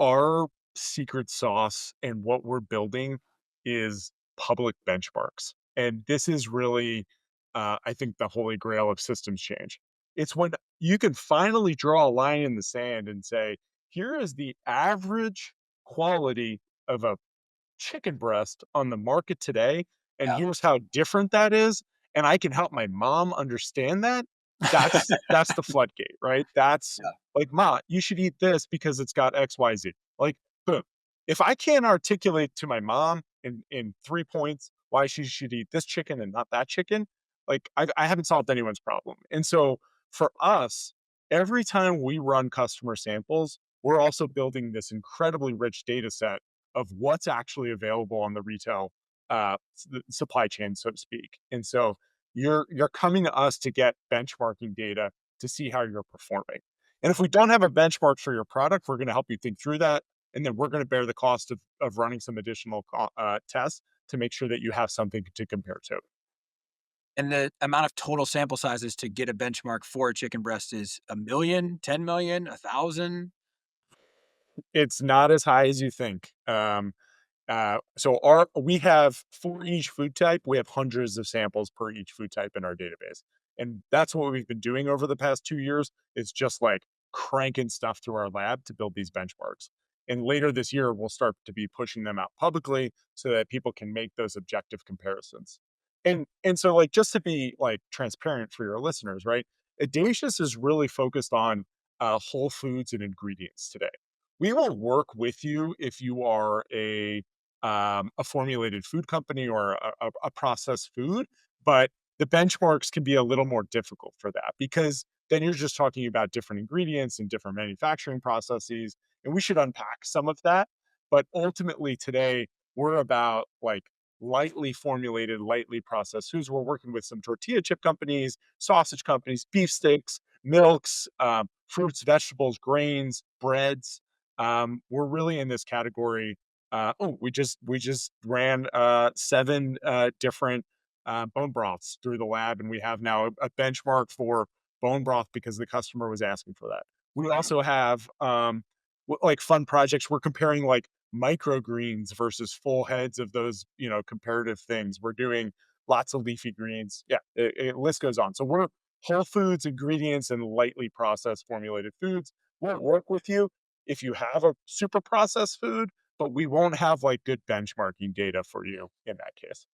our secret sauce and what we're building is public benchmarks. And this is really, I think, the holy grail of systems change. It's when you can finally draw a line in the sand and say, here is the average quality of a chicken breast on the market today, and Yeah, here's how different that is, and I can help my mom understand that. That's the floodgate, right? That's yeah. like, "Ma, you should eat this because it's got XYZ." Like, boom. If I can't articulate to my mom in 3 points why she should eat this chicken and not that chicken, like, I haven't solved anyone's problem. And so, for us, every time we run customer samples, we're also building this incredibly rich data set of what's actually available on the retail supply chain, so to speak. And so you're coming to us to get benchmarking data to see how you're performing. And if we don't have a benchmark for your product, we're going to help you think through that, and then we're going to bear the cost of running some additional tests to make sure that you have something to compare to. And the amount of total sample sizes to get a benchmark for a chicken breast is 1,000,000, 10,000,000, 1,000? It's not as high as you think. So our we have for each food type, we have hundreds of samples per each food type in our database. And that's what we've been doing over the past 2 years is just like cranking stuff through our lab to build these benchmarks. And later this year, we'll start to be pushing them out publicly so that people can make those objective comparisons. And so like just to be like transparent for your listeners, right? Audacious is really focused on whole foods and ingredients today. We will work with you if you are a formulated food company or a processed food, but the benchmarks can be a little more difficult for that because then you're just talking about different ingredients and different manufacturing processes, and we should unpack some of that. But ultimately, today we're about like lightly formulated, lightly processed foods. We're working with some tortilla chip companies, sausage companies, beef sticks, milks, fruits, vegetables, grains, breads. We're really in this category. We just ran 7 different bone broths through the lab, and we have now a benchmark for bone broth because the customer was asking for that. We Wow. also have like fun projects. We're comparing like microgreens versus full heads of those, comparative things. We're doing lots of leafy greens. Yeah, list goes on. So we're whole foods, ingredients, and lightly processed formulated foods. We'll work with you if you have a super processed food, but we won't have like good benchmarking data for you in that case.